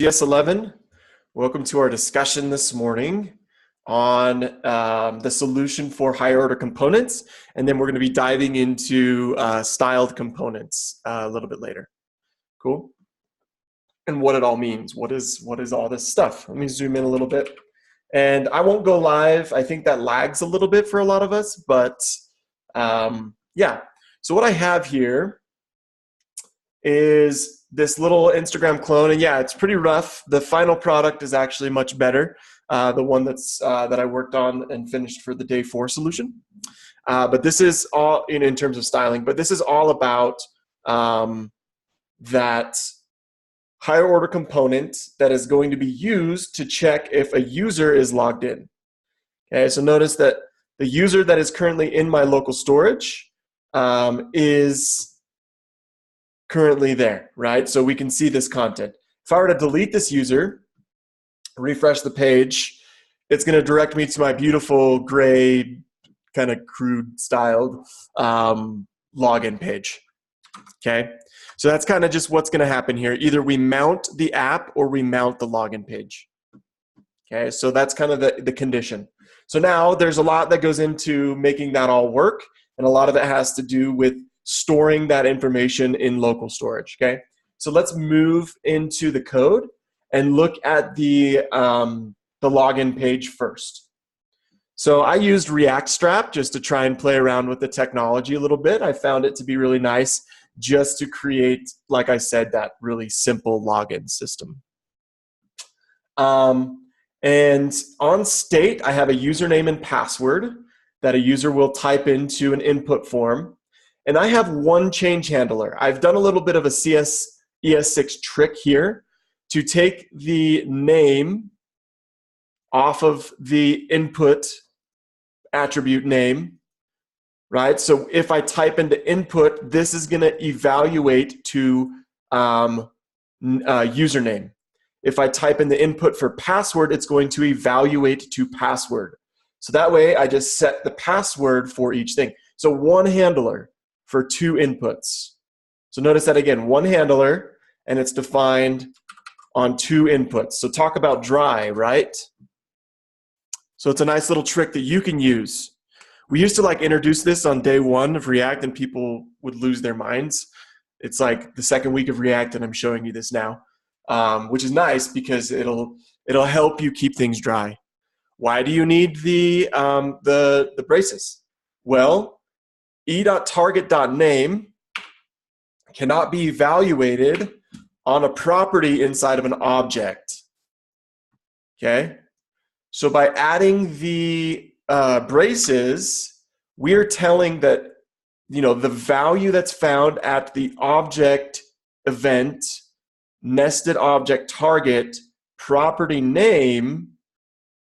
CS11, welcome to our discussion this morning on the solution for higher order components, and then we're going to be diving into styled components a little bit later. Cool? And what it all means. What is all this stuff? Let me zoom in a little bit. And I won't go live. I think that lags a little bit for a lot of us, but yeah. So what I have here is this little Instagram clone, and yeah, it's pretty rough. The final product is actually much better. The one that I worked on and finished for the day 4 solution. But this is all in terms of styling. But this is all about that higher order component that is going to be used to check if a user is logged in. Okay, so notice that the user that is currently in my local storage is currently there, right? So we can see this content. If I were to delete this user, refresh the page, it's going to direct me to my beautiful gray, kind of crude styled login page. Okay, so that's kind of just what's going to happen here. Either we mount the app or we mount the login page. Okay, so that's kind of the condition. So now there's a lot that goes into making that all work, and a lot of it has to do with storing that information in local storage, okay? So let's move into the code and look at the login page first. So I used React Strap just to try and play around with the technology a little bit. I found it to be really nice just to create, like I said, that really simple login system. And on state, I have a username and password that a user will type into an input form. And I have one change handler. I've done a little bit of a CS11 trick here to take the name off of the input attribute name, right? So if I type into input, this is going to evaluate to username. If I type in the input for password, it's going to evaluate to password. So that way I just set the password for each thing. So one handler for 2 inputs. So notice that again, one handler, and it's defined on 2 inputs. So talk about dry, right? So it's a nice little trick that you can use. We used to introduce this on day 1 of React, and people would lose their minds. It's like the 2nd week of React, and I'm showing you this now, which is nice because it'll help you keep things dry. Why do you need the braces? Well, e.target.name cannot be evaluated on a property inside of an object. Okay? So by adding the braces, we're telling that the value that's found at the object event, nested object target, property name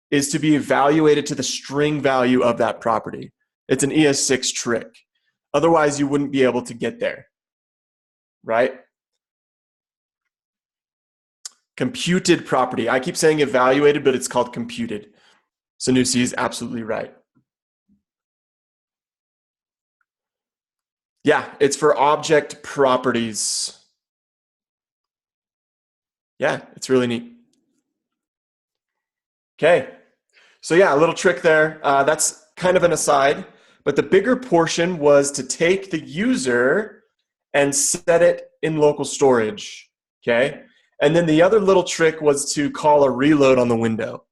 is to be evaluated to the string value of that property. It's an ES6 trick. Otherwise, you wouldn't be able to get there, right? Computed property. I keep saying evaluated, but it's called computed. Sanusi is absolutely right. Yeah, it's for object properties. Yeah, it's really neat. Okay, so yeah, a little trick there. That's kind of an aside. But the bigger portion was to take the user and set it in local storage, okay? And then the other little trick was to call a reload on the window.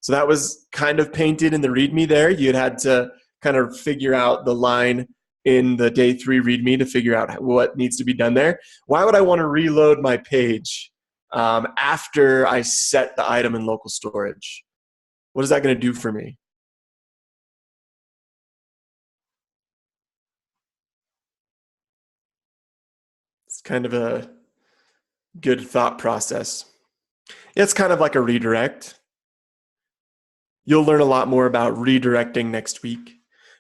So that was kind of painted in the README there. You'd had to kind of figure out the line in the day 3 README to figure out what needs to be done there. Why would I want to reload my page after I set the item in local storage? What is that going to do for me? It's kind of a good thought process. It's kind of like a redirect. You'll learn a lot more about redirecting next week.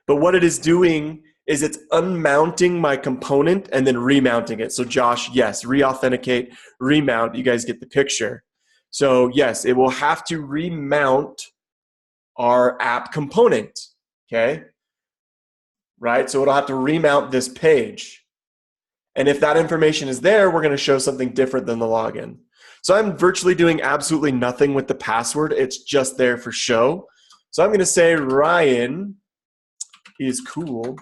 But what it is doing is it's unmounting my component and then remounting it. So Josh, yes, re-authenticate, remount, you guys get the picture. So yes, it will have to remount our app component, okay? Right, so it'll have to remount this page. And if that information is there, we're going to show something different than the login. So I'm virtually doing absolutely nothing with the password. It's just there for show. So I'm going to say Ryan is cool.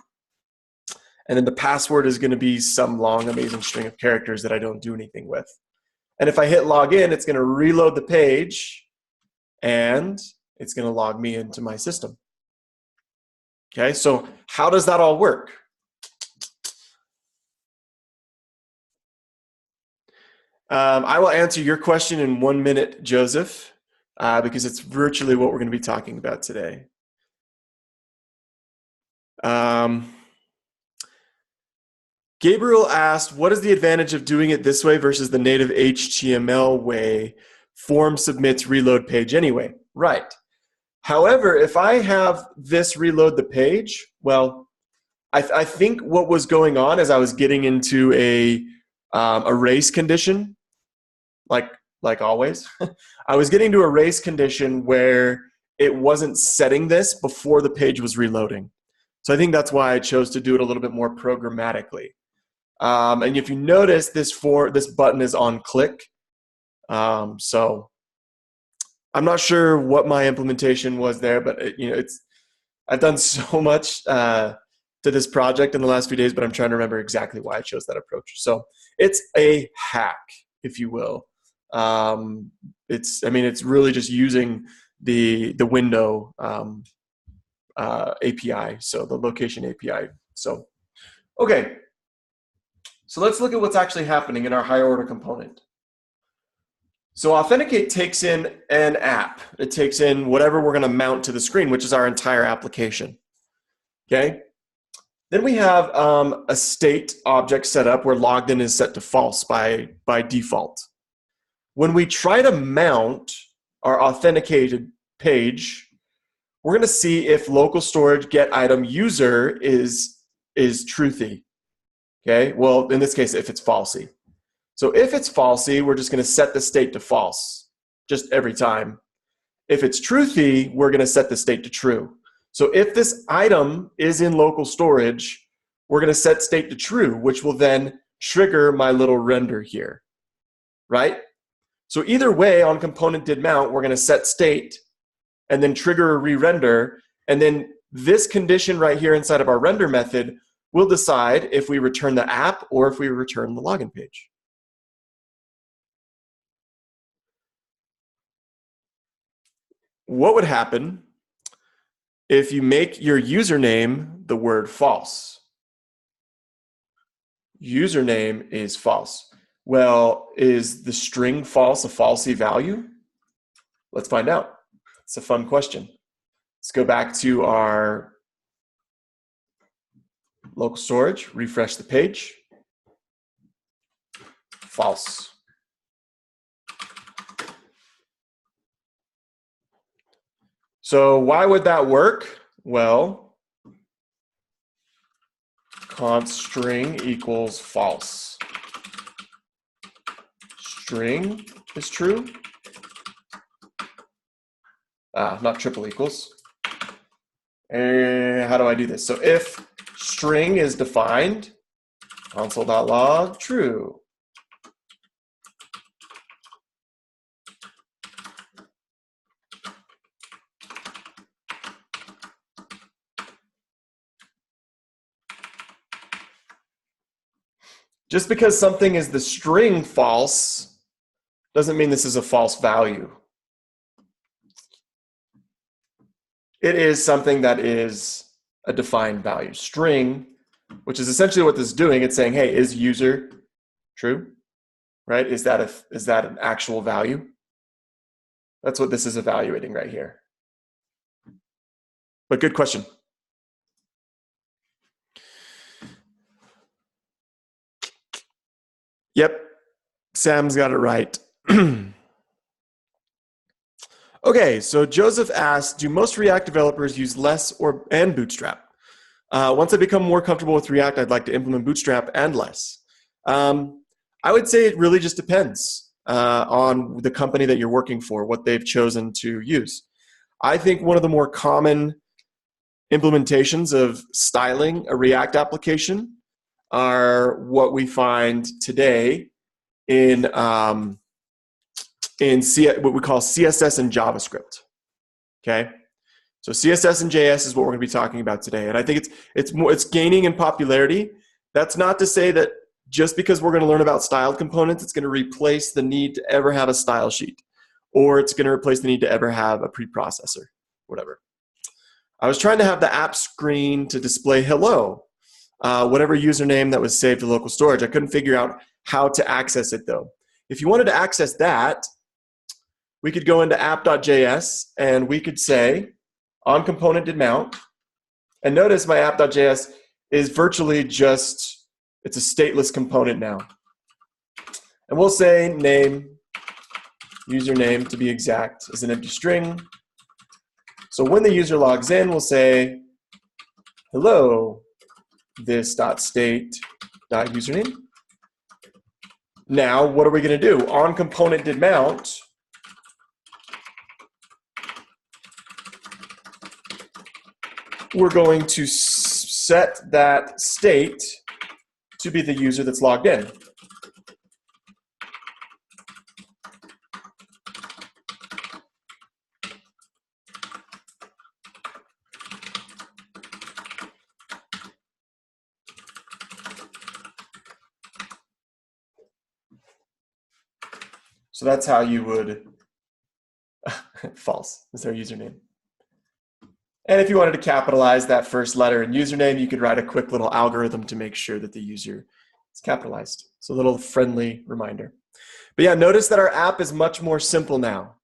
And then the password is going to be some long, amazing string of characters that I don't do anything with. And if I hit login, it's going to reload the page, and it's going to log me into my system. Okay, so how does that all work? I will answer your question in 1 minute, Joseph, because it's virtually what we're going to be talking about today. Gabriel asked, what is the advantage of doing it this way versus the native HTML way? Form submits reload page anyway. Right. However, if I have this reload the page, well, I think what was going on is I was getting into a race condition, like always. I was getting to a race condition where it wasn't setting this before the page was reloading. So I think that's why I chose to do it a little bit more programmatically. And if you notice, this button is on click. So I'm not sure what my implementation was there, but I've done so much to this project in the last few days, but I'm trying to remember exactly why I chose that approach. So it's a hack, if you will. It's really just using the window API, so the location API. So, okay. So let's look at what's actually happening in our higher order component. So Authenticate takes in an app. It takes in whatever we're going to mount to the screen, which is our entire application. Okay. Then we have a state object set up where logged in is set to false by default. When we try to mount our authenticated page, we're going to see if local storage get item user is truthy. Okay. Well, in this case, if it's falsy. So if it's falsy, we're just going to set the state to false just every time. If it's truthy, we're going to set the state to true. So if this item is in local storage, we're going to set state to true, which will then trigger my little render here, right? So either way, on component did mount, we're going to set state and then trigger a re-render. And then this condition right here inside of our render method will decide if we return the app or if we return the login page. What would happen if you make your username the word false? Username is false. Well, is the string false a falsy value? Let's find out. It's a fun question. Let's go back to our local storage, refresh the page. False. So why would that work? Well, const string equals false. String is true. Not triple equals. And how do I do this? So if string is defined, console.log true. Just because something is the string false doesn't mean this is a false value. It is something that is a defined value. String, which is essentially what this is doing, it's saying, hey, is user true? Right? Is that an actual value? That's what this is evaluating right here. But good question. Yep, Sam's got it right. Okay, so Joseph asked, do most React developers use less and Bootstrap? Once I become more comfortable with React, I'd like to implement Bootstrap and less. I would say it really just depends on the company that you're working for, what they've chosen to use. I think one of the more common implementations of styling a React application are what we find today in in what we call CSS and JavaScript. Okay, so CSS and JS is what we're going to be talking about today, and I think it's gaining in popularity. That's not to say that just because we're going to learn about styled components, it's going to replace the need to ever have a style sheet, or it's going to replace the need to ever have a preprocessor, whatever. I was trying to have the app screen to display hello, whatever username that was saved to local storage. I couldn't figure out how to access it though. If you wanted to access that, we could go into app.js and we could say on component did mount. And notice my app.js is virtually just, it's a stateless component now. And we'll say name, username to be exact, is an empty string. So when the user logs in, we'll say hello, this.state.username. Now, what are we going to do? On component did mount, we're going to set that state to be the user that's logged in. So that's how you would, false is their username. And if you wanted to capitalize that first letter in username, you could write a quick little algorithm to make sure that the user is capitalized. So a little friendly reminder. But yeah, notice that our app is much more simple now,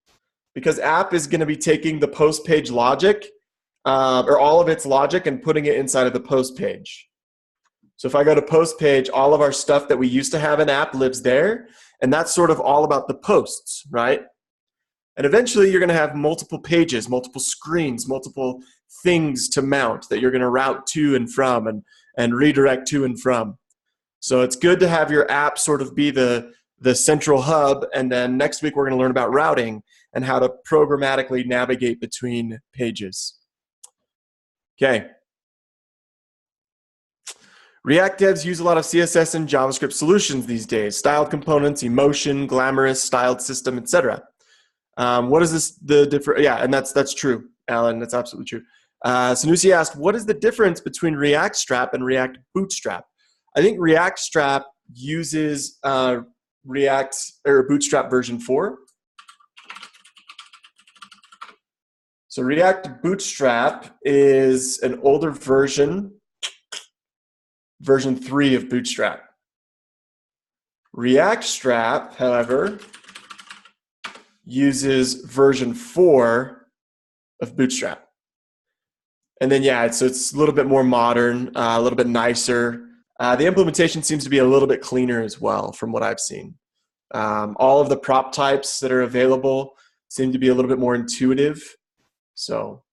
because app is going to be taking the post page logic, or all of its logic, and putting it inside of the post page. So if I go to post page, all of our stuff that we used to have in app lives there. And that's sort of all about the posts, right? And eventually you're going to have multiple pages, multiple screens, multiple things to mount that you're going to route to and from and redirect to and from. So it's good to have your app sort of be the central hub. And then next week we're going to learn about routing and how to programmatically navigate between pages. Okay. React devs use a lot of CSS and JavaScript solutions these days. Styled components, emotion, glamorous, styled system, etc. What is this, the difference? Yeah, and that's true, Alan. That's absolutely true. Sanusi asked, what is the difference between React Strap and React Bootstrap? I think React Strap uses React or Bootstrap version 4. So React Bootstrap is an older version 3 of Bootstrap. React Strap, however, uses version 4 of Bootstrap. And then, yeah, so it's a little bit more modern, a little bit nicer. The implementation seems to be a little bit cleaner as well, from what I've seen. All of the prop types that are available seem to be a little bit more intuitive. So,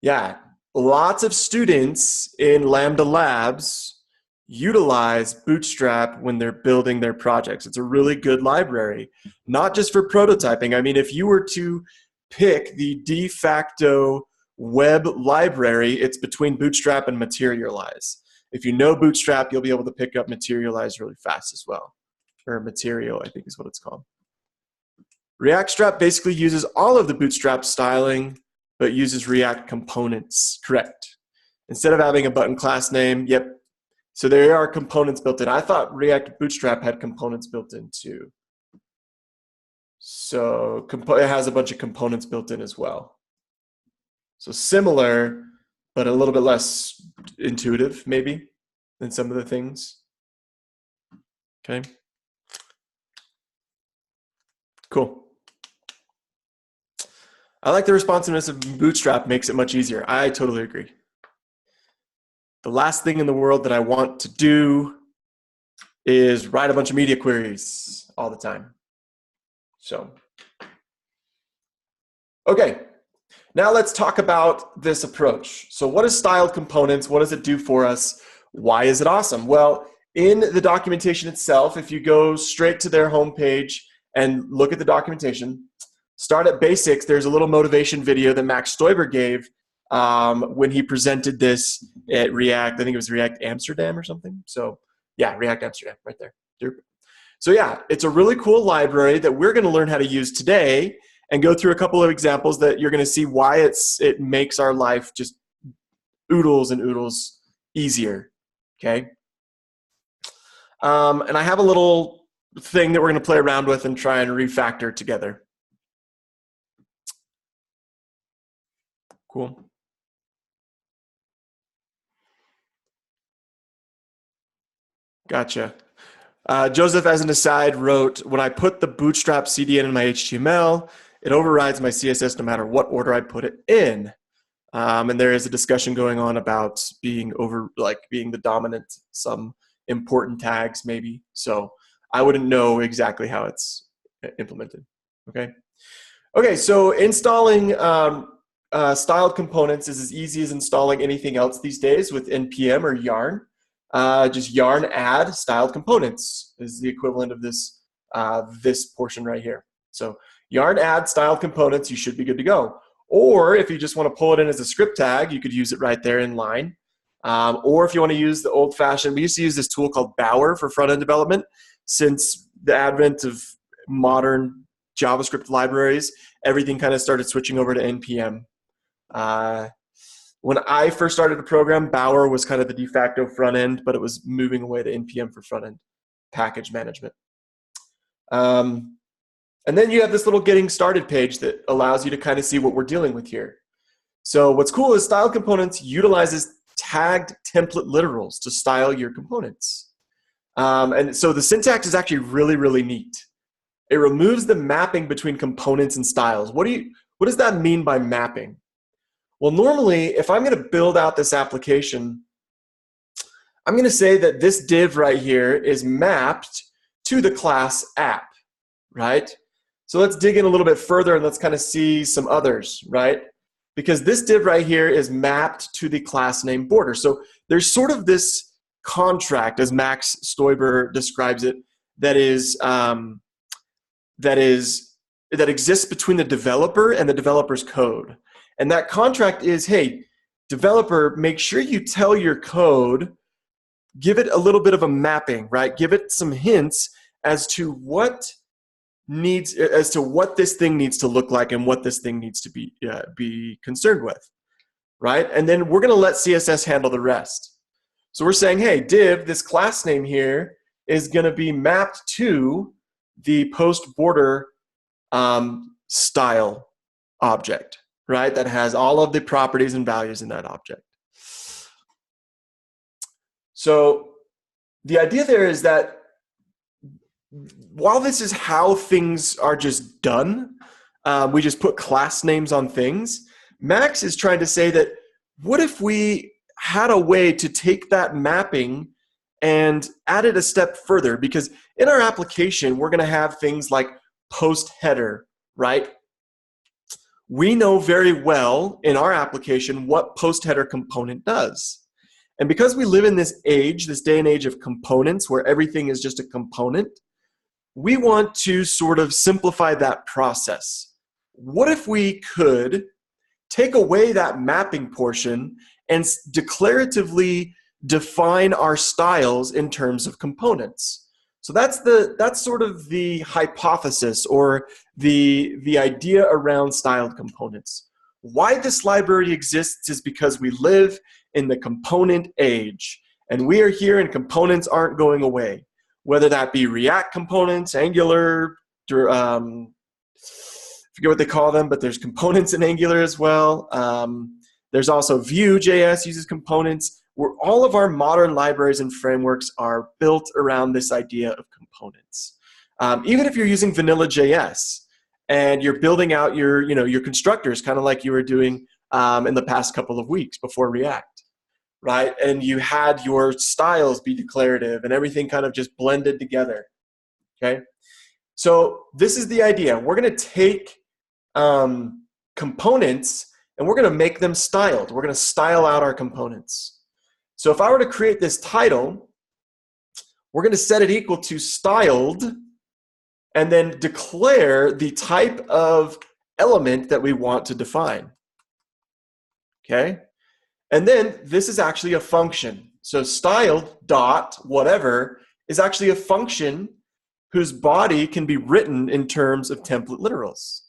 yeah, lots of students in Lambda Labs utilize Bootstrap when they're building their projects. It's a really good library, not just for prototyping. I mean, if you were to pick the de facto web library, it's between Bootstrap and Materialize. If you know Bootstrap, you'll be able to pick up Materialize really fast as well. Or Material, I think is what it's called. React Strap basically uses all of the Bootstrap styling, but uses React components, correct. Instead of having a button class name, yep. So there are components built in. I thought React Bootstrap had components built in too. So it has a bunch of components built in as well. So similar, but a little bit less intuitive maybe than some of the things. Okay. Cool. I like the responsiveness of Bootstrap, makes it much easier. I totally agree. The last thing in the world that I want to do is write a bunch of media queries all the time. So, okay. Now let's talk about this approach. So what is styled components? What does it do for us? Why is it awesome? Well, in the documentation itself, if you go straight to their homepage and look at the documentation, start at basics, there's a little motivation video that Max Stoiber gave when he presented this at React. I think it was React Amsterdam or something. So yeah, React Amsterdam right there. So yeah, it's a really cool library that we're going to learn how to use today and go through a couple of examples that you're going to see why it makes our life just oodles and oodles easier, okay? And I have a little thing that we're going to play around with and try and refactor together. Cool. Gotcha. Joseph, as an aside, wrote, when I put the bootstrap CDN in my HTML, it overrides my CSS no matter what order I put it in. And there is a discussion going on about being the dominant, some important tags maybe. So I wouldn't know exactly how it's implemented. Okay. Okay. So installing styled components is as easy as installing anything else these days with npm or yarn. Just yarn add styled components is the equivalent of this this portion right here. So yarn add styled components, you should be good to go. Or if you just want to pull it in as a script tag, you could use it right there in line. Or if you want to use the old-fashioned, we used to use this tool called Bower for front-end development. Since the advent of modern JavaScript libraries, everything kind of started switching over to NPM. When I first started to program, Bower was kind of the de facto front end, but it was moving away to NPM for front end package management. And then you have this little getting started page that allows you to kind of see what we're dealing with here. So what's cool is style components utilizes tagged template literals to style your components. And so the syntax is actually really, really neat. It removes the mapping between components and styles. What does that mean by mapping? Well, normally, if I'm going to build out this application, I'm going to say that this div right here is mapped to the class app, right? So let's dig in a little bit further and let's kind of see some others, right? Because this div right here is mapped to the class name border. So there's sort of this contract, as Max Stoiber describes it, that exists between the developer and the developer's code. And that contract is, hey, developer, make sure you tell your code, give it a little bit of a mapping, right? Give it some hints as to what this thing needs to look like and what this thing needs to be concerned with, right? And then we're going to let CSS handle the rest. So we're saying, hey, div, this class name here is going to be mapped to the post border style object, right? That has all of the properties and values in that object. So the idea there is that while this is how things are just done, we just put class names on things, Max is trying to say that what if we had a way to take that mapping and add it a step further? Because in our application, we're going to have things like post header, right? We know very well in our application what post header component does. And because we live in this day and age of components where everything is just a component, we want to sort of simplify that process. What if we could take away that mapping portion and declaratively define our styles in terms of components? So that's sort of the hypothesis or the idea around styled components. Why this library exists is because we live in the component age, and we are here and components aren't going away. Whether that be React components, Angular, I forget what they call them, but there's components in Angular as well. There's also Vue.js uses components, where all of our modern libraries and frameworks are built around this idea of components. Even if you're using vanilla.js and you're building out your constructors, kind of like you were doing in the past couple of weeks before React. Right? And you had your styles be declarative and everything kind of just blended together, okay? So this is the idea. We're going to take components and we're going to make them styled. We're going to style out our components. So if I were to create this title, we're going to set it equal to styled and then declare the type of element that we want to define, okay? And then this is actually a function. So styled dot whatever is actually a function whose body can be written in terms of template literals.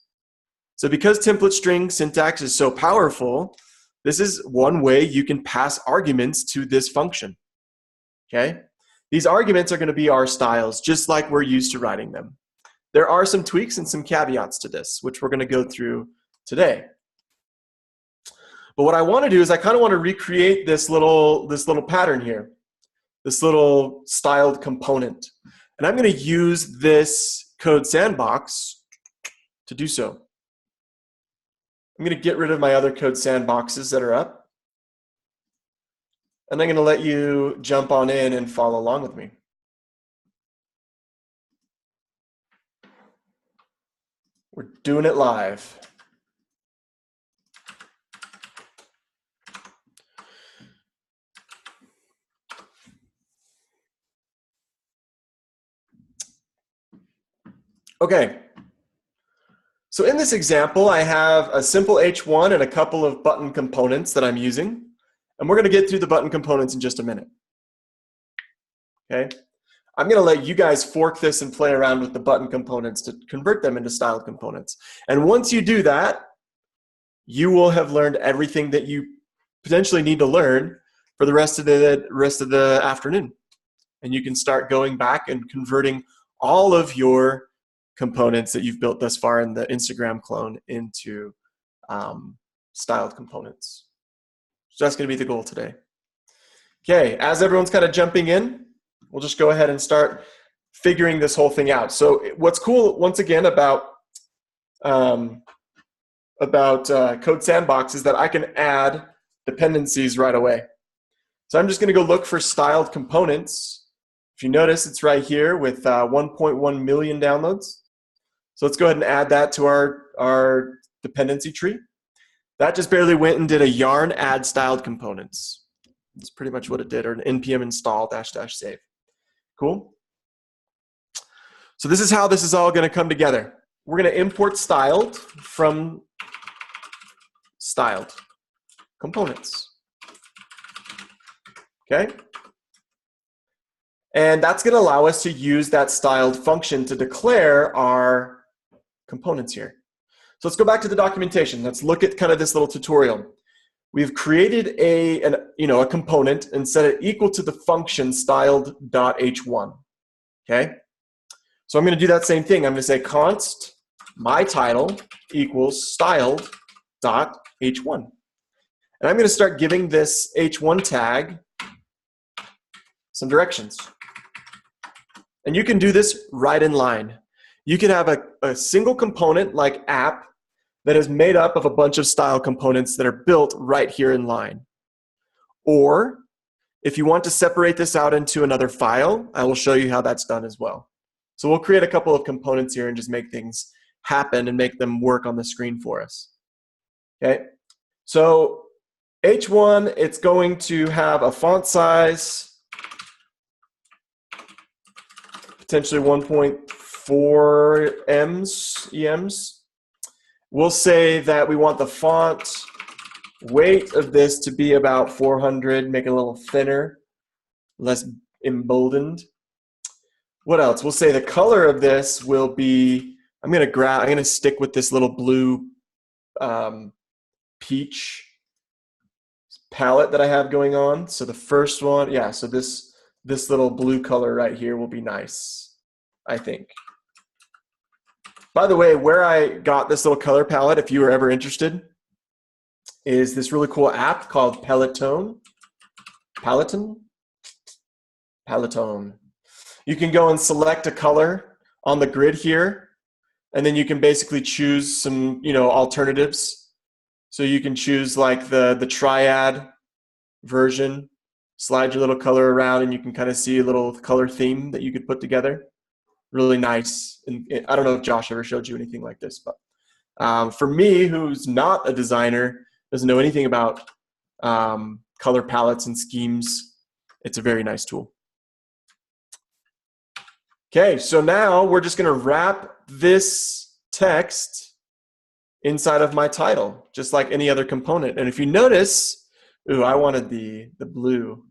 So because template string syntax is so powerful, this is one way you can pass arguments to this function. Okay? These arguments are going to be our styles, just like we're used to writing them. There are some tweaks and some caveats to this, which we're going to go through today. But what I want to do is I kind of want to recreate this little pattern here, this little styled component. And I'm going to use this code sandbox to do so. I'm going to get rid of my other code sandboxes that are up. And I'm going to let you jump on in and follow along with me. We're doing it live. Okay. So in this example, I have a simple H1 and a couple of button components that I'm using. And we're going to get through the button components in just a minute. Okay? I'm going to let you guys fork this and play around with the button components to convert them into styled components. And once you do that, you will have learned everything that you potentially need to learn for the rest of the afternoon. And you can start going back and converting all of your components that you've built thus far in the Instagram clone into styled components. So that's going to be the goal today. Okay, as everyone's kind of jumping in, we'll just go ahead and start figuring this whole thing out. So what's cool, once again, about Code Sandbox is that I can add dependencies right away. So I'm just going to go look for styled components. If you notice, it's right here with 1.1 million downloads. So let's go ahead and add that to our dependency tree. That just barely went and did a yarn add styled components. That's pretty much what it did, or an npm install -- save. Cool? So this is how this is all going to come together. We're going to import styled from styled components. Okay? And that's going to allow us to use that styled function to declare our components here. So let's go back to the documentation. Let's look at kind of this little tutorial. We've created a component and set it equal to the function styled.h1. Okay? So I'm going to do that same thing. I'm going to say const my title equals styled.h1. And I'm going to start giving this h1 tag some directions. And you can do this right in line. You can have a single component like app that is made up of a bunch of style components that are built right here in line. Or if you want to separate this out into another file, I will show you how that's done as well. So we'll create a couple of components here and just make things happen and make them work on the screen for us. Okay, so H1, it's going to have a font size, potentially 1.4 EMs. We'll say that we want the font weight of this to be about 400, make it a little thinner, less emboldened. What else? We'll say the color of this will be, I'm gonna stick with this little blue peach palette that I have going on. So the first one, yeah, so this little blue color right here will be nice, I think. By the way, where I got this little color palette, if you were ever interested, is this really cool app called Peloton. You can go and select a color on the grid here, and then you can basically choose some, alternatives. So you can choose like the triad version, slide your little color around, and you can kind of see a little color theme that you could put together. Really nice. And I don't know if Josh ever showed you anything like this, but for me, who's not a designer, doesn't know anything about color palettes and schemes, it's a very nice tool. Okay, so now we're just going to wrap this text inside of my title, just like any other component. And if you notice, ooh, I wanted the blue.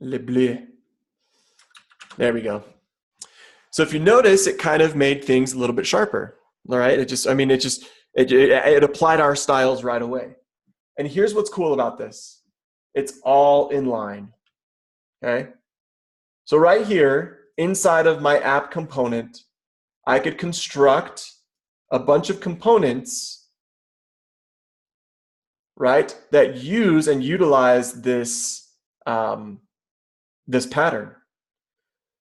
Le bleu. There we go. So if you notice, it kind of made things a little bit sharper. All right. It applied our styles right away. And here's what's cool about this. It's all in line. Okay. So right here, inside of my app component, I could construct a bunch of components, right, that use and utilize this, this pattern.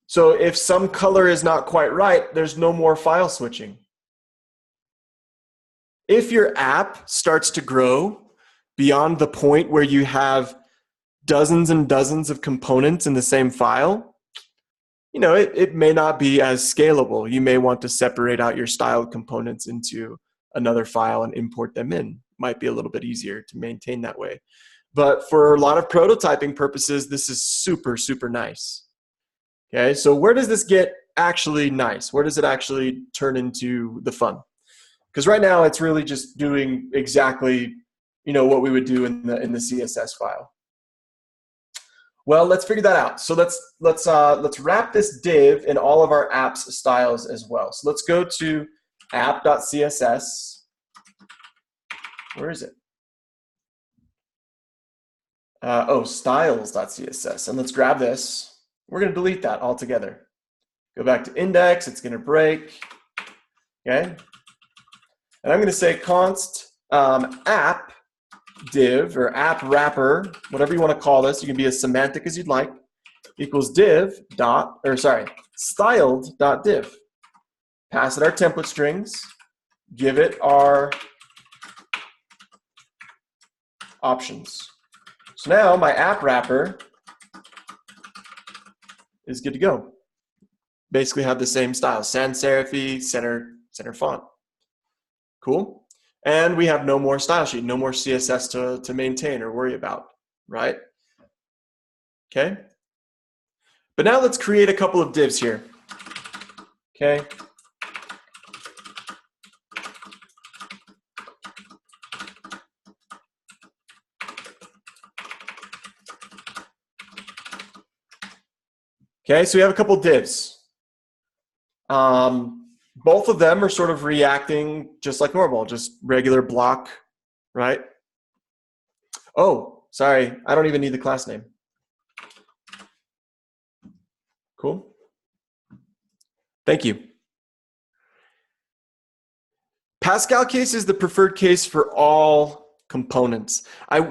So if some color is not quite right, there's no more file switching. If your app starts to grow beyond the point where you have dozens and dozens of components in the same file, you know, it may not be as scalable. You may want to separate out your styled components into another file and import them in. Might be a little bit easier to maintain that way. But for a lot of prototyping purposes, this is super, super nice. Okay, so where does this get actually nice? Where does it actually turn into the fun? Because right now it's really just doing exactly, you know, what we would do in the CSS file. Well, let's figure that out. So let's wrap this div in all of our apps styles as well. So let's go to app.css. Where is it? Styles.css. And let's grab this. We're going to delete that altogether. Go back to index. It's going to break. Okay. And I'm going to say const app div or app wrapper, whatever you want to call this. You can be as semantic as you'd like. Equals styled.div. Pass it our template strings. Give it our options. So now my app wrapper is good to go. Basically have the same style, sans serif, center font. Cool. And we have no more style sheet, no more CSS to maintain or worry about, right? Okay. But now let's create a couple of divs here. Okay. Okay, so we have a couple divs. Both of them are sort of reacting just like normal, just regular block, right? Oh, sorry, I don't even need the class name. Cool. Thank you. Pascal case is the preferred case for all components.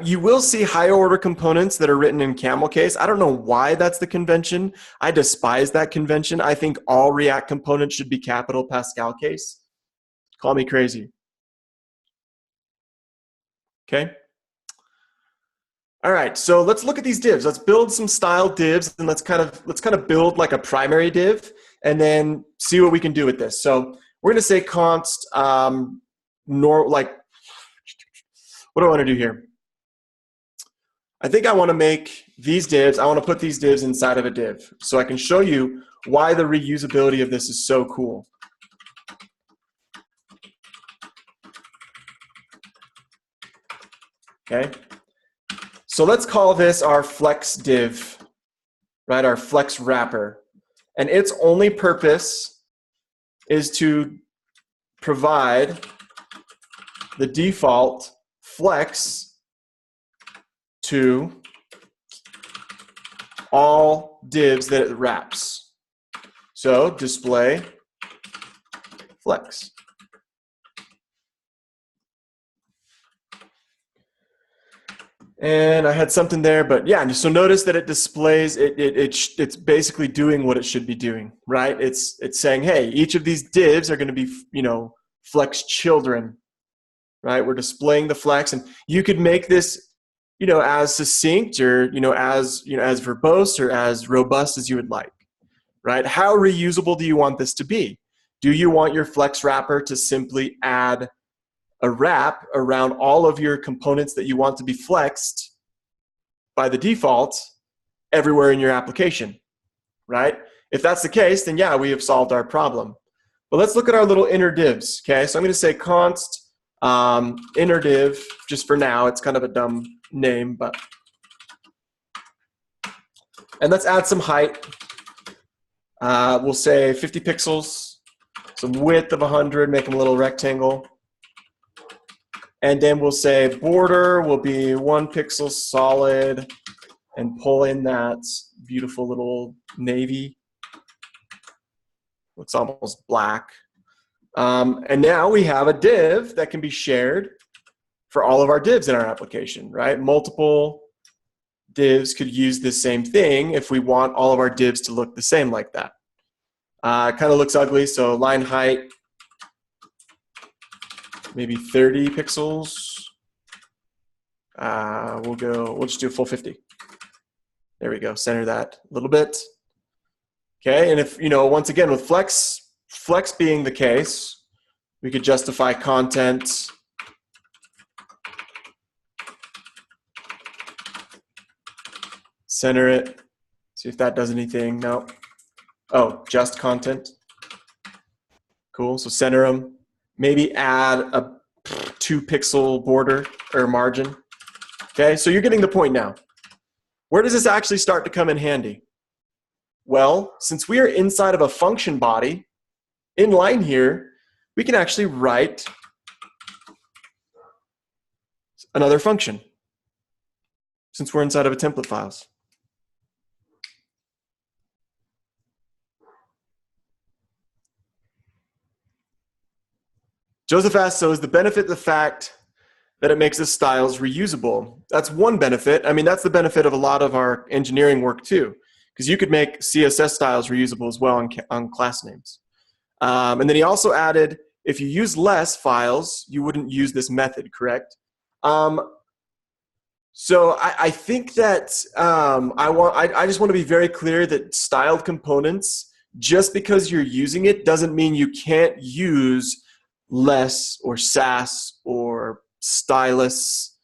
You will see higher order components that are written in camel case. I don't know why that's the convention. I despise that convention. I think all React components should be capital Pascal case. Call me crazy. Okay. All right, so let's look at these divs. Let's build some style divs, and let's kind of build like a primary div, and then see what we can do with this. So we're going to say const what do I want to do here? I think I want to make these divs. I want to put these divs inside of a div, so I can show you why the reusability of this is so cool. Okay. So let's call this our flex div, right? Our flex wrapper. And its only purpose is to provide the default flex to all divs that it wraps. So display flex. And I had something there, but yeah, so notice that it displays, it's basically doing what it should be doing, right? It's saying, hey, each of these divs are going to be, you know, flex children, right? We're displaying the flex, and you could make this, you know, as succinct or, as verbose or as robust as you would like, right? How reusable do you want this to be? Do you want your flex wrapper to simply add a wrap around all of your components that you want to be flexed by the default everywhere in your application, right? If that's the case, then yeah, we have solved our problem. But let's look at our little inner divs, okay? So I'm going to say const inner div, just for now. It's kind of a dumb name, but. And let's add some height. We'll say 50 pixels. So width of 100, make them a little rectangle. And then we'll say border will be 1 pixel solid and pull in that beautiful little navy. Looks almost black. And now we have a div that can be shared for all of our divs in our application, right? Multiple divs could use this same thing if we want all of our divs to look the same like that. It kind of looks ugly, so line height, maybe 30 pixels. We'll just do a full 50. There we go, center that a little bit. Okay, and if, once again, with flex being the case, we could justify content. Center it, see if that does anything. No. Oh, just content. Cool, so center them. Maybe add a 2 pixel border or margin. Okay, so you're getting the point now. Where does this actually start to come in handy? Well, since we are inside of a function body, in line here, we can actually write another function since we're inside of a template files. Joseph asks, so is the benefit the fact that it makes the styles reusable? That's one benefit. I mean, that's the benefit of a lot of our engineering work too, because you could make CSS styles reusable as well on class names. And then he also added, if you use less files, you wouldn't use this method, correct? So I think that I just want to be very clear that styled components, just because you're using it doesn't mean you can't use less or Sass or stylus,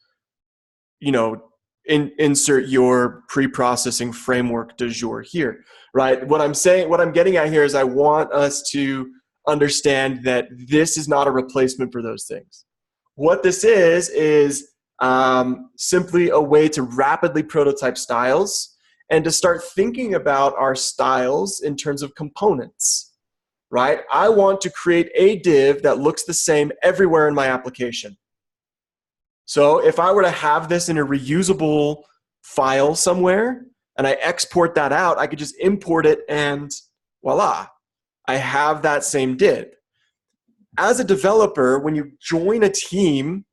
insert your pre-processing framework du jour here, right? What I'm getting at here is I want us to understand that this is not a replacement for those things. What this is simply a way to rapidly prototype styles and to start thinking about our styles in terms of components, right? I want to create a div that looks the same everywhere in my application. So if I were to have this in a reusable file somewhere and I export that out, I could just import it and voila, I have that same div. As a developer, when you join a team,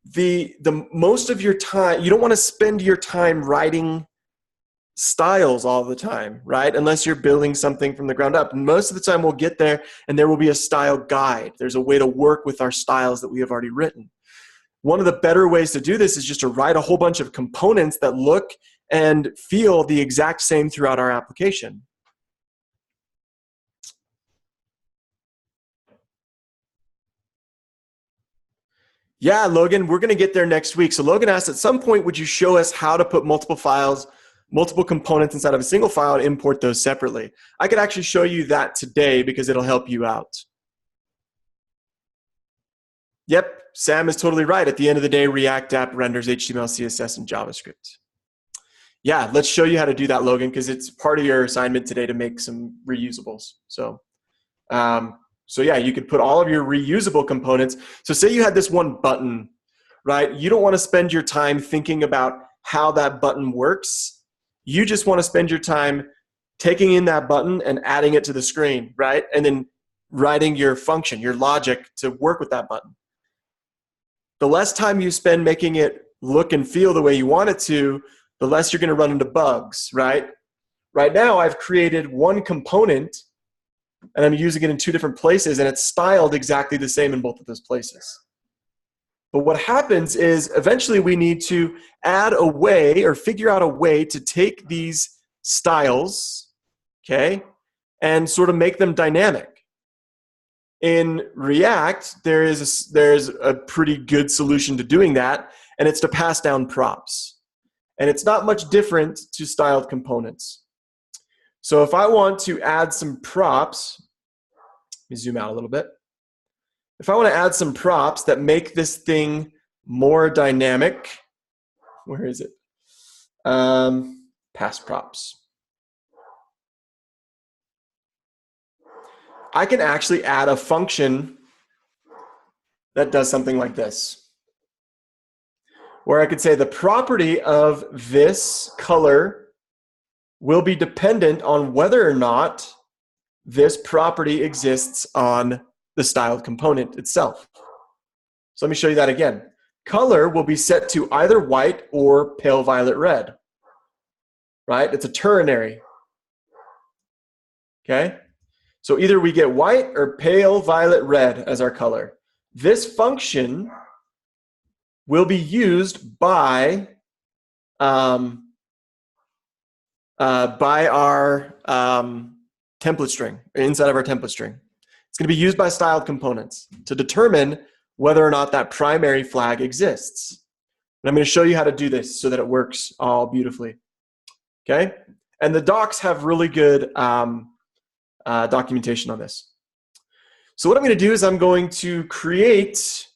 the most of your time, you don't want to spend your time writing styles all the time, right? Unless you're building something from the ground up. And most of the time we'll get there and there will be a style guide. There's a way to work with our styles that we have already written. One of the better ways to do this is just to write a whole bunch of components that look and feel the exact same throughout our application. Yeah, Logan, we're going to get there next week. So Logan asked, at some point, would you show us how to put multiple files, multiple components inside of a single file and import those separately? I could actually show you that today because it'll help you out. Yep, Sam is totally right. At the end of the day, React app renders HTML, CSS, and JavaScript. Yeah, let's show you how to do that, Logan, because it's part of your assignment today to make some reusables. So yeah, you could put all of your reusable components. So say you had this one button, right? You don't want to spend your time thinking about how that button works. You just want to spend your time taking in that button and adding it to the screen, right? And then writing your function, your logic to work with that button. The less time you spend making it look and feel the way you want it to, the less you're going to run into bugs, right? Right now, I've created one component and I'm using it in 2 different places, and it's styled exactly the same in both of those places. But what happens is eventually we need to add a way or figure out a way to take these styles, okay, and sort of make them dynamic. In React, there's a pretty good solution to doing that, and it's to pass down props. And it's not much different to styled components. So if I want to add some props, let me zoom out a little bit. If I want to add some props that make this thing more dynamic, where is it? Pass props. I can actually add a function that does something like this, where I could say the property of this color will be dependent on whether or not this property exists on the styled component itself. So let me show you that again. Color will be set to either white or pale violet red, right? It's a ternary, okay? So either we get white or pale violet red as our color. This function will be used by our template string, inside of our template string. It's going to be used by styled components to determine whether or not that primary flag exists. And I'm going to show you how to do this so that it works all beautifully. Okay? And the docs have really good documentation on this. So what I'm going to do is I'm going to create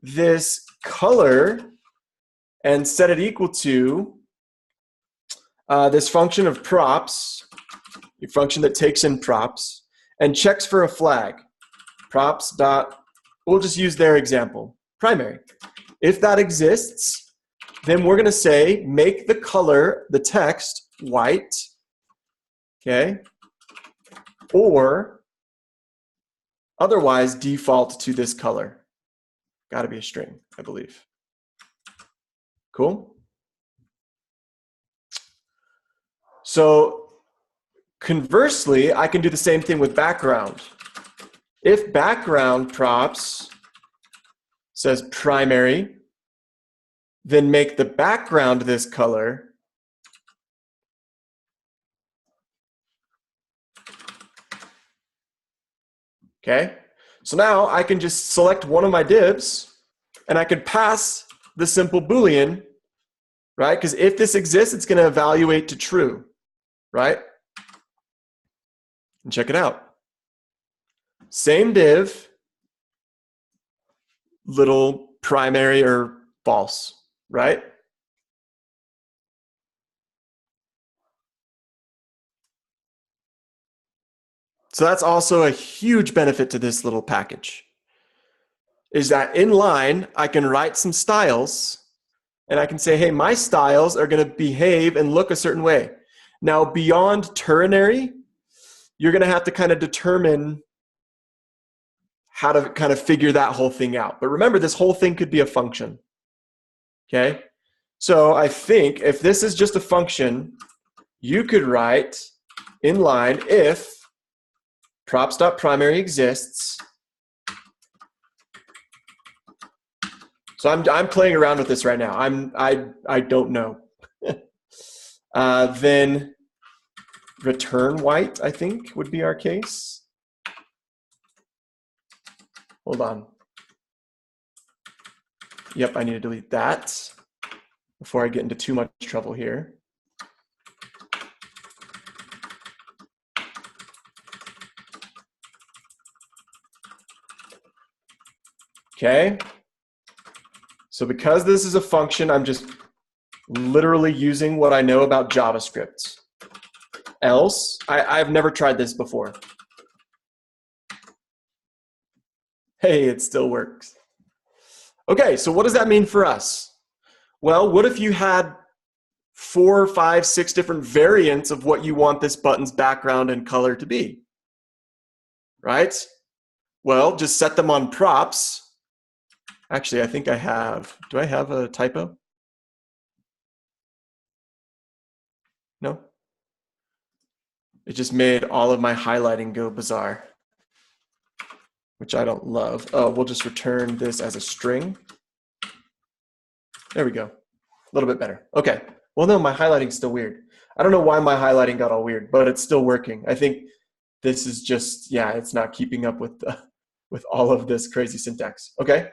this color and set it equal to this function of props, a function that takes in props, and checks for a flag. Props dot, we'll just use their example, primary. If that exists, then we're going to say make the color, the text, white, okay, or otherwise default to this color. Got to be a string, I believe. Cool? So conversely, I can do the same thing with background. If background props says primary, then make the background this color. Okay, so now I can just select one of my divs and I can pass the simple Boolean, right? Because if this exists, it's going to evaluate to true, right? And check it out. Same div, little primary or false, right? So that's also a huge benefit to this little package, is that in line, I can write some styles and I can say, hey, my styles are going to behave and look a certain way. Now, beyond ternary, you're going to have to kind of determine how to kind of figure that whole thing out. But remember, this whole thing could be a function, okay? So I think if this is just a function, you could write in line if props.primary exists. So I'm playing around with this right now. I don't know. Then return white, I think, would be our case. Hold on. Yep, I need to delete that before I get into too much trouble here. Okay. So because this is a function, I'm just literally using what I know about JavaScript. Else, I've never tried this before. Hey, it still works. Okay, so what does that mean for us? Well, what if you had 4, 5, 6 different variants of what you want this button's background and color to be? Right? Well, just set them on props. Actually, I think I have. Do I have a typo? No? It just made all of my highlighting go bizarre, which I don't love. Oh, we'll just return this as a string. There we go. A little bit better. Okay. Well, no, my highlighting's still weird. I don't know why my highlighting got all weird, but it's still working. I think this is just, yeah, it's not keeping up with all of this crazy syntax. Okay.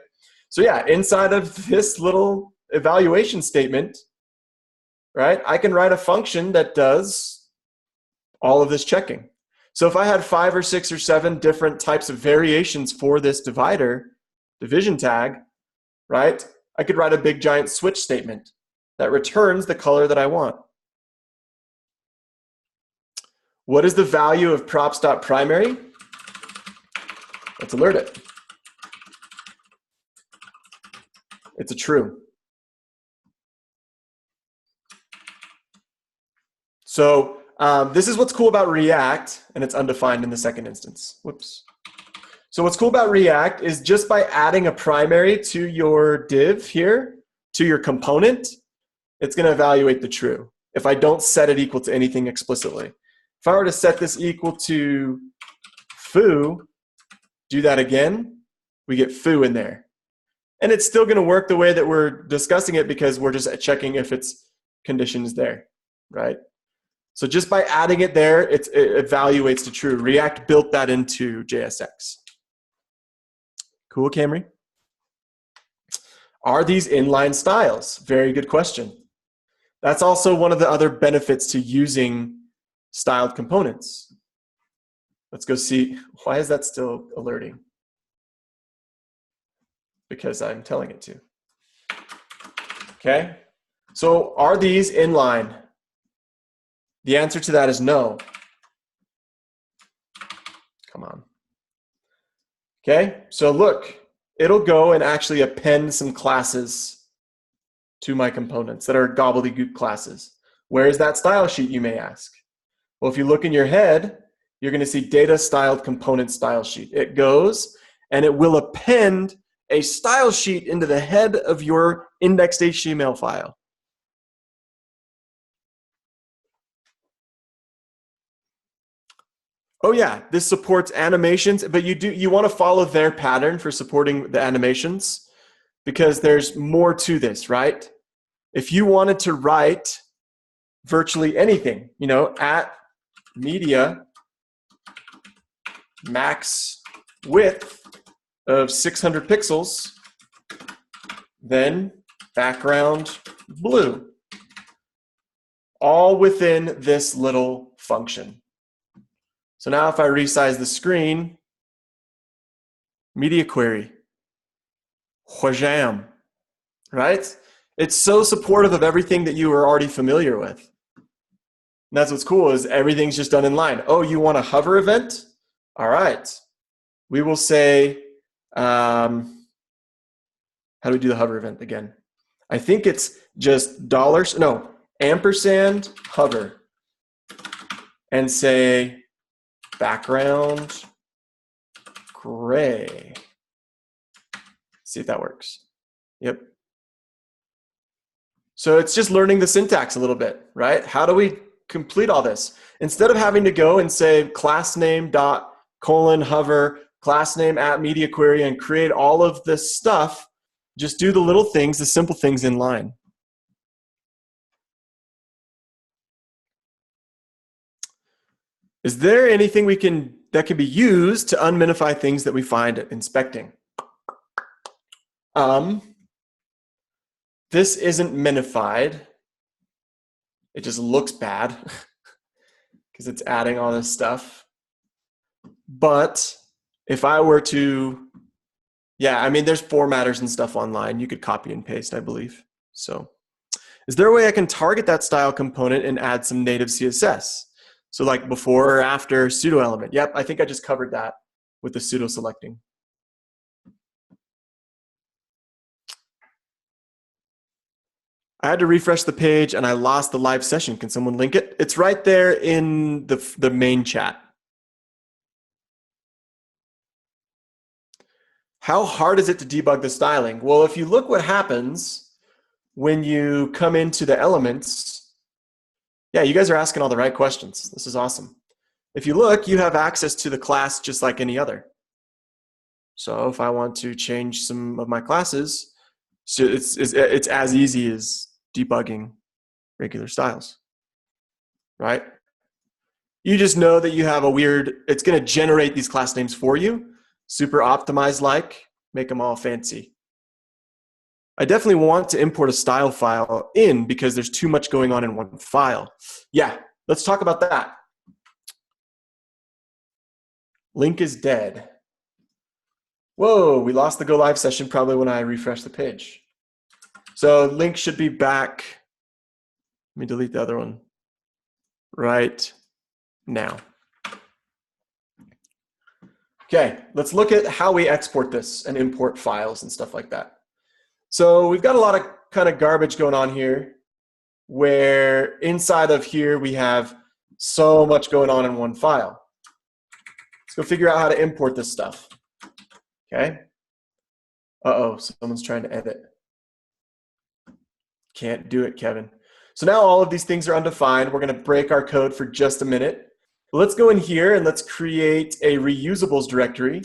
So yeah, inside of this little evaluation statement, right, I can write a function that does all of this checking. So if I had 5 or 6 or 7 different types of variations for this division tag, right, I could write a big giant switch statement that returns the color that I want. What is the value of props.primary? Let's alert it. It's a true. So this is what's cool about React, and it's undefined in the second instance. Whoops. So what's cool about React is just by adding a primary to your div here, to your component, it's going to evaluate the true if I don't set it equal to anything explicitly. If I were to set this equal to foo, do that again, we get foo in there. And it's still going to work the way that we're discussing it because we're just checking if its condition is there, right? So just by adding it there, it evaluates to true. React built that into JSX. Cool, Camry? Are these inline styles? Very good question. That's also one of the other benefits to using styled components. Let's go see, why is that still alerting? Because I'm telling it to. Okay, so are these inline? The answer to that is no. Come on. Okay, so look, it'll go and actually append some classes to my components that are gobbledygook classes. Where is that style sheet, you may ask? Well, if you look in your head, you're going to see data styled component style sheet. It goes and it will append a style sheet into the head of your indexed HTML file. Oh yeah, this supports animations, but you want to follow their pattern for supporting the animations because there's more to this, right? If you wanted to write virtually anything, you know, at media max width of 600 pixels, then background blue, all within this little function. So now if I resize the screen, media query, whajam, right? It's so supportive of everything that you are already familiar with. And that's what's cool is everything's just done in line. Oh, you want a hover event? All right. We will say, how do we do the hover event again? I think it's just ampersand hover and say background gray. See if that works. Yep. So it's just learning the syntax a little bit, right? How do we complete all this? Instead of having to go and say class name dot colon hover, class name at media query and create all of this stuff, just do the little things, the simple things in line. Is there anything that can be used to unminify things that we find at inspecting? This isn't minified. It just looks bad because it's adding all this stuff. But if I were to, yeah, I mean, there's formatters and stuff online. You could copy and paste, I believe. So is there a way I can target that style component and add some native CSS? So like before or after pseudo element. Yep, I think I just covered that with the pseudo selecting. I had to refresh the page and I lost the live session. Can someone link it? It's right there in the main chat. How hard is it to debug the styling? Well, if you look what happens when you come into the elements, yeah, you guys are asking all the right questions. This is awesome. If you look, you have access to the class just like any other. So if I want to change some of my classes, so it's as easy as debugging regular styles, right? You just know that you have a weird, it's going to generate these class names for you, super optimized like, make them all fancy. I definitely want to import a style file in because there's too much going on in one file. Yeah, let's talk about that. Link is dead. Whoa, we lost the go live session probably when I refresh the page. So link should be back. Let me delete the other one right now. Okay, let's look at how we export this and import files and stuff like that. So we've got a lot of kind of garbage going on here, where inside of here we have so much going on in one file. Let's go figure out how to import this stuff. Okay. Uh-oh, someone's trying to edit. Can't do it, Kevin. So now all of these things are undefined. We're going to break our code for just a minute. Let's go in here and let's create a reusables directory.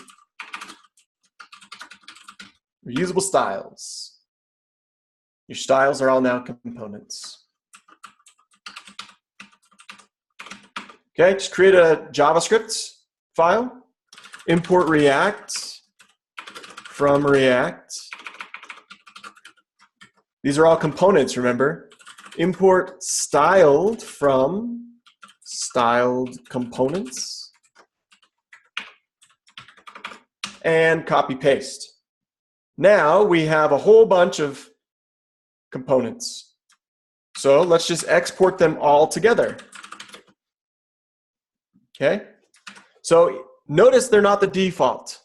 Reusable styles. Your styles are all now components. Okay, just create a JavaScript file. Import React from React. These are all components, remember. Import styled from styled components. And copy paste. Now we have a whole bunch of components. So let's just export them all together. Okay? So notice they're not the default.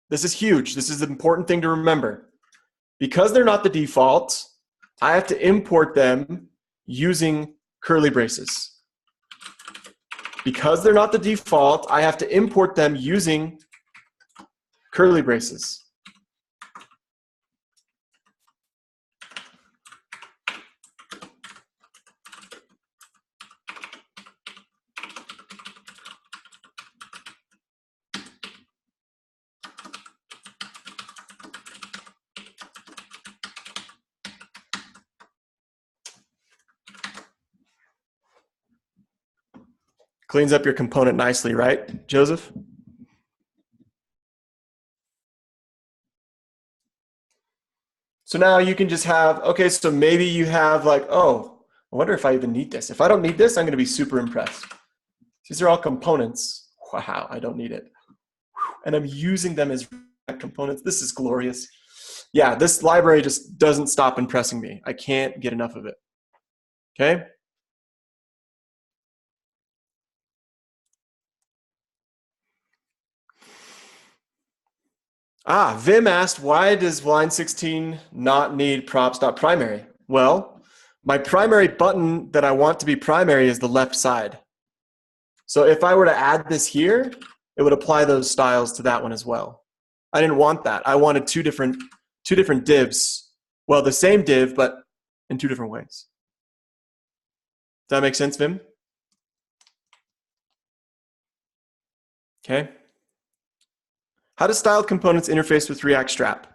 This is huge. This is an important thing to remember. Because they're not the default, I have to import them using curly braces. Because they're not the default, I have to import them using curly braces. Cleans up your component nicely, right, Joseph? So now you can just have, okay, so maybe you have like, oh, I wonder if I even need this. If I don't need this, I'm going to be super impressed. These are all components. Wow, I don't need it. And I'm using them as components. This is glorious. Yeah, this library just doesn't stop impressing me. I can't get enough of it. Okay? Vim asked, why does line 16 not need props.primary? Well, my primary button that I want to be primary is the left side. So if I were to add this here, it would apply those styles to that one as well. I didn't want that. I wanted two different divs. Well, the same div, but in two different ways. Does that make sense, Vim? Okay. How does styled components interface with React Strap?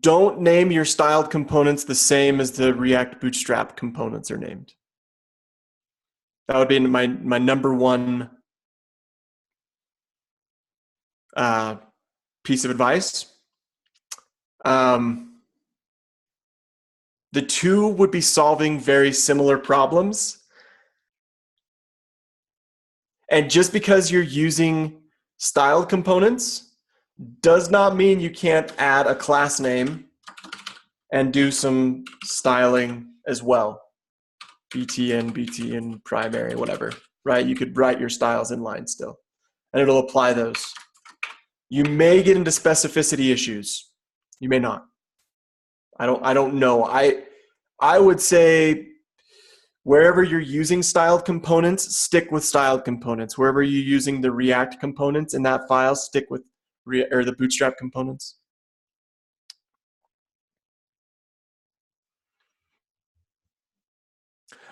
Don't name your styled components the same as the React Bootstrap components are named. That would be my number one piece of advice. The two would be solving very similar problems. And just because you're using styled components does not mean you can't add a class name and do some styling as well. BTN, primary, whatever, right? You could write your styles in line still, and it'll apply those. You may get into specificity issues. You may not. I don't know. I would say wherever you're using styled components, stick with styled components. Wherever you're using the React components in that file, stick with the Bootstrap components.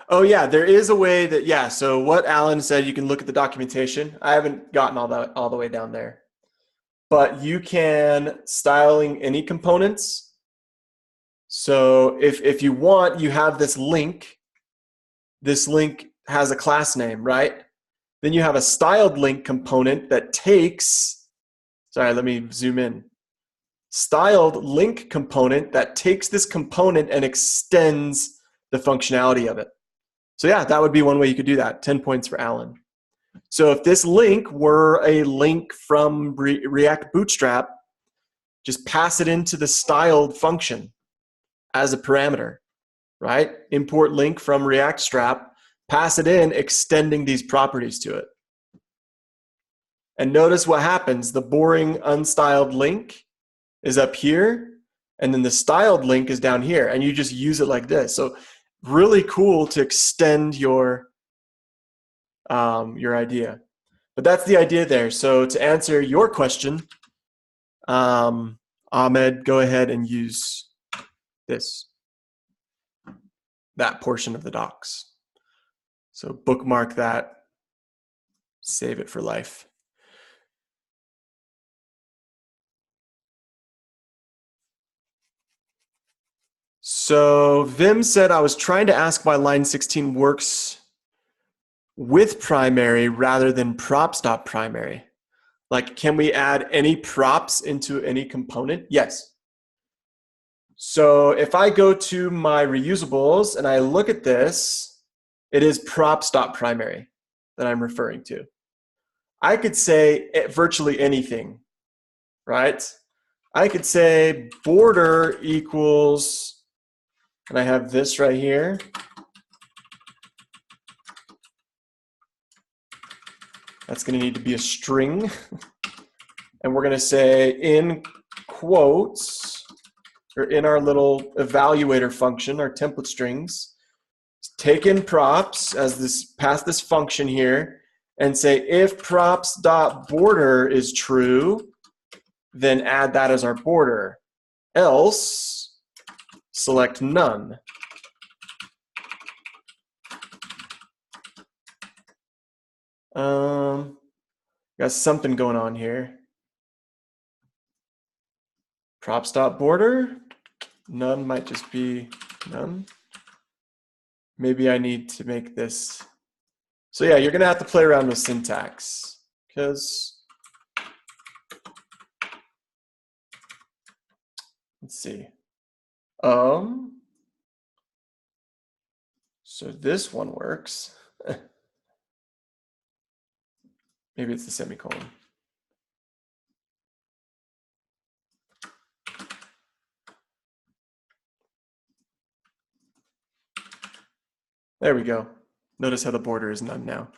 Oh yeah, there is a way that, yeah, so what Alan said, you can look at the documentation. I haven't gotten all the way down there. But you can styling any components. So if you want, you have this link. This link has a class name, right? Then you have a styled link component that takes, sorry, let me zoom in. Styled link component that takes this component and extends the functionality of it. So yeah, that would be one way you could do that. 10 points for Alan. So if this link were a link from React Bootstrap, just pass it into the styled function as a parameter, right? Import link from React Strap, pass it in, extending these properties to it. And notice what happens. The boring unstyled link is up here, and then the styled link is down here, and you just use it like this. So really cool to extend your idea. But that's the idea there. So to answer your question, Ahmed, go ahead and use that portion of the docs. So bookmark that, save it for life. So Vim said, I was trying to ask why line 16 works with primary rather than props.primary. Like, can we add any props into any component? Yes. So if I go to my reusables and I look at this, it is props.primary that I'm referring to. I could say virtually anything, right? I could say border equals, and I have this right here. That's going to need to be a string. And we're going to say in quotes, or in our little evaluator function, our template strings, take in props as this, pass this function here, and say if props.border is true, then add that as our border. Else, select none. Got something going on here. Props.border, none might just be none. Maybe I need to make this. So yeah, you're gonna have to play around with syntax because, let's see. So this one works. Maybe it's the semicolon. There we go. Notice how the border is none now.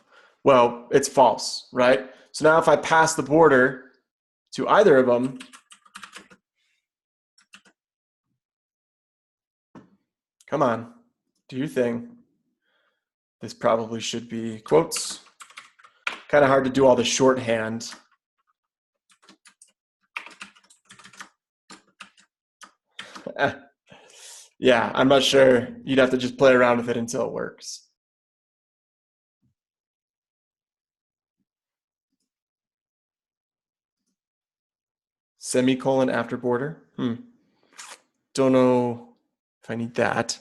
Well, it's false, right? So now if I pass the border to either of them, come on, do your thing. This probably should be quotes. Kind of hard to do all the shorthand. Yeah, I'm not sure. You'd have to just play around with it until it works. Semicolon after border? Don't know if I need that.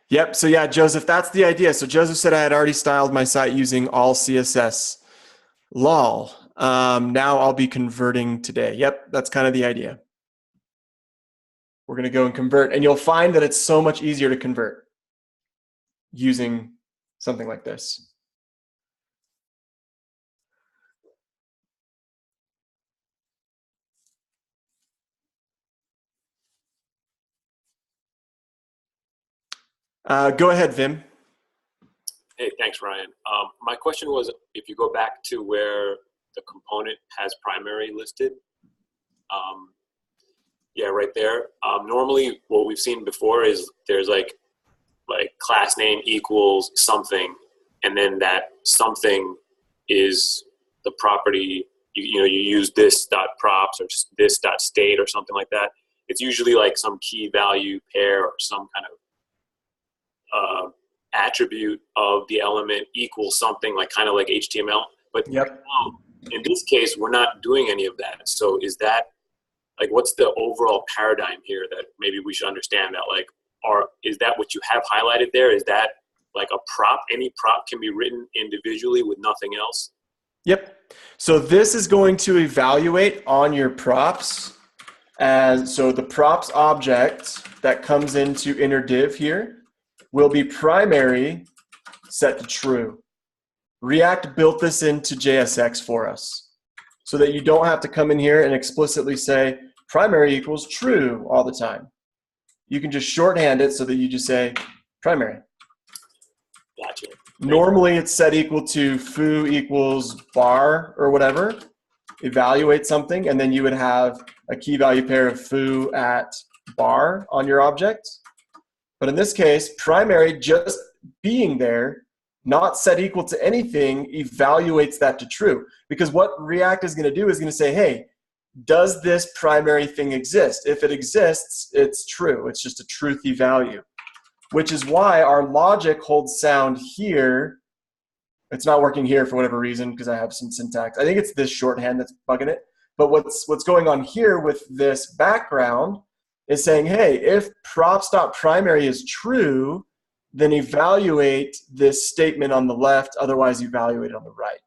Yep, so yeah, Joseph, that's the idea. So Joseph said I had already styled my site using all CSS. Lol. Now I'll be converting today. Yep, that's kind of the idea. We're going to go and convert, and you'll find that it's so much easier to convert using something like this. Go ahead, Vim. Hey, thanks, Ryan. My question was, if you go back to where the component has primary listed, yeah, right there. Normally, what we've seen before is there's like class name equals something, and then that something is the property. You use this dot props or this dot state or something like that. It's usually like some key value pair or some kind of attribute of the element equals something, like kind of like HTML. But yep. In this case, we're not doing any of that. So is that like, what's the overall paradigm here that maybe we should understand? That like, is that what you have highlighted there? Is that like a prop? Any prop can be written individually with nothing else? Yep. So this is going to evaluate on your props. And so the props object that comes into inner div here will be primary set to true. React built this into JSX for us so that you don't have to come in here and explicitly say primary equals true all the time. You can just shorthand it so that you just say primary. Gotcha. Normally it's set equal to foo equals bar or whatever. Evaluate something, and then you would have a key value pair of foo at bar on your object. But in this case, primary just being there, not set equal to anything, evaluates that to true. Because what React is going to do is going to say, hey, does this primary thing exist? If it exists, it's true. It's just a truthy value, which is why our logic holds sound here. It's not working here for whatever reason because I have some syntax. I think it's this shorthand that's bugging it. But what's going on here with this background is saying, hey, if props.primary is true, then evaluate this statement on the left, otherwise evaluate it on the right.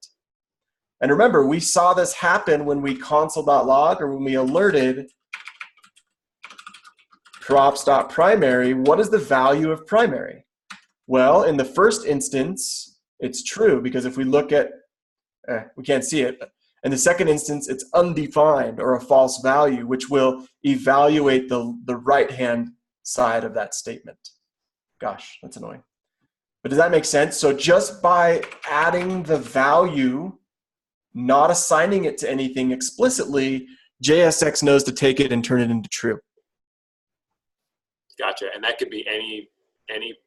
And remember, we saw this happen when we console.log or when we alerted props.primary. What is the value of primary? Well, in the first instance, it's true because if we look at, we can't see it, but in the second instance, it's undefined or a false value, which will evaluate the right-hand side of that statement. Gosh, that's annoying. But does that make sense? So just by adding the value, not assigning it to anything explicitly, JSX knows to take it and turn it into true. Gotcha. And that could be any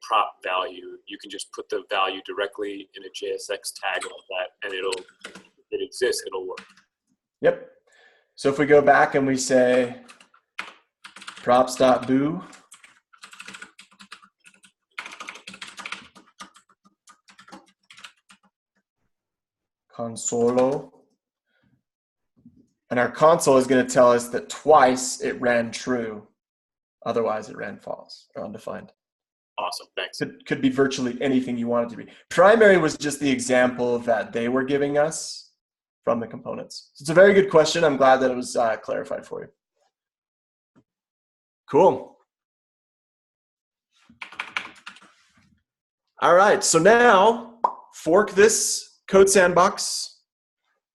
prop value. You can just put the value directly in a JSX tag like that, and if it exists, it'll work. Yep. So if we go back and we say props.boo, consolo, and our console is going to tell us that twice it ran true, otherwise it ran false or undefined. Awesome, thanks. Could be virtually anything you want it to be. Primary was just the example that they were giving us from the components. So it's a very good question. I'm glad that it was clarified for you. Cool. All right, so now fork this code sandbox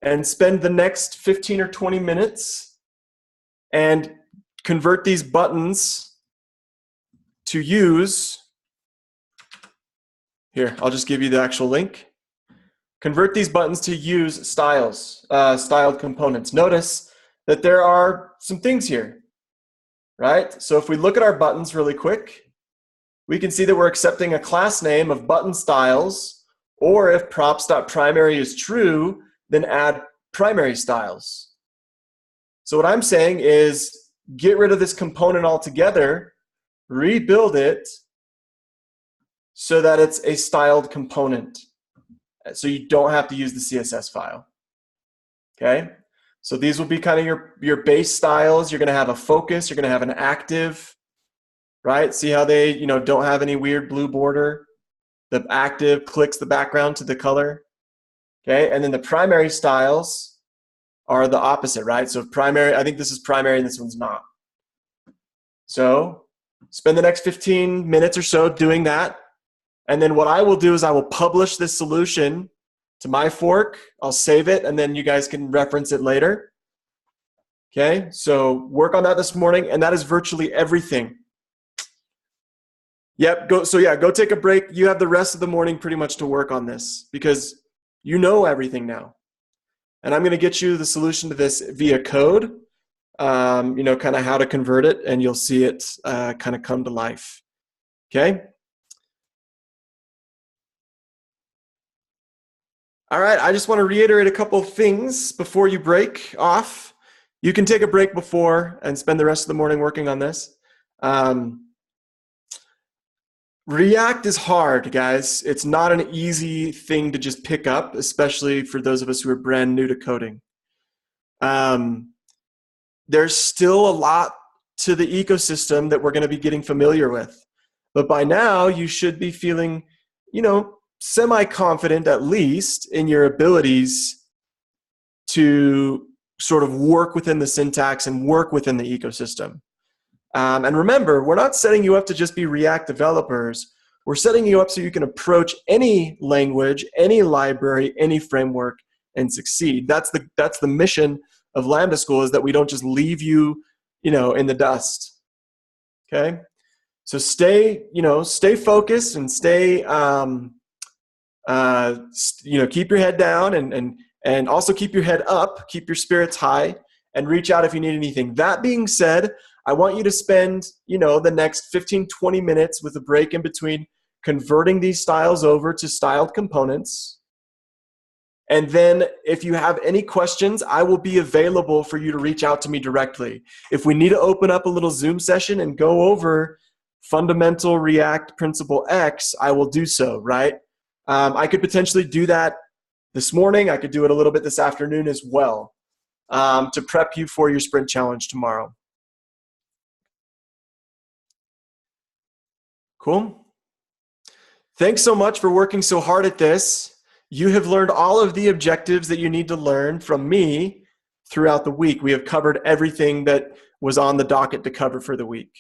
and spend the next 15 or 20 minutes and convert these buttons to use. Here, I'll just give you the actual link. Convert these buttons to use styles, styled components. Notice that there are some things here, right? So if we look at our buttons really quick, we can see that we're accepting a class name of button styles, or if props.primary is true, then add primary styles. So what I'm saying is get rid of this component altogether, rebuild it, so that it's a styled component. So you don't have to use the CSS file. Okay? So these will be kind of your base styles. You're going to have a focus. You're going to have an active, right? See how they don't have any weird blue border? The active clicks the background to the color. Okay? And then the primary styles are the opposite, right? So primary, I think this is primary and this one's not. So spend the next 15 minutes or so doing that. And then what I will do is I will publish this solution to my fork. I'll save it, and then you guys can reference it later. Okay, so work on that this morning, and that is virtually everything. Yep, go take a break. You have the rest of the morning pretty much to work on this because you know everything now. And I'm going to get you the solution to this via code, kind of how to convert it, and you'll see it kind of come to life. Okay? All right, I just want to reiterate a couple of things before you break off. You can take a break before and spend the rest of the morning working on this. React is hard, guys. It's not an easy thing to just pick up, especially for those of us who are brand new to coding. There's still a lot to the ecosystem that we're going to be getting familiar with. But by now, you should be feeling, semi-confident at least in your abilities to sort of work within the syntax and work within the ecosystem. And remember, we're not setting you up to just be React developers. We're setting you up so you can approach any language, any library, any framework, and succeed. That's the mission of Lambda School, is that we don't just leave you, in the dust. Okay. So stay focused and stay, keep your head down and also keep your head up, keep your spirits high, and reach out if you need anything. That being said, I want you to spend, the next 15, 20 minutes with a break in between converting these styles over to styled components. And then if you have any questions, I will be available for you to reach out to me directly. If we need to open up a little Zoom session and go over fundamental React Principle X, I will do so, right? I could potentially do that this morning. I could do it a little bit this afternoon as well, to prep you for your sprint challenge tomorrow. Cool. Thanks so much for working so hard at this. You have learned all of the objectives that you need to learn from me throughout the week. We have covered everything that was on the docket to cover for the week.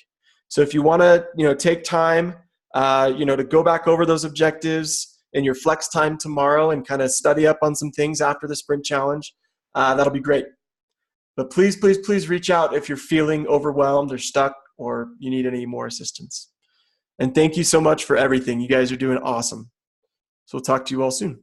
So if you want to, take time, to go back over those objectives in your flex time tomorrow and kind of study up on some things after the sprint challenge, that'll be great. But please, please, please reach out if you're feeling overwhelmed or stuck or you need any more assistance. And thank you so much for everything. You guys are doing awesome. So we'll talk to you all soon.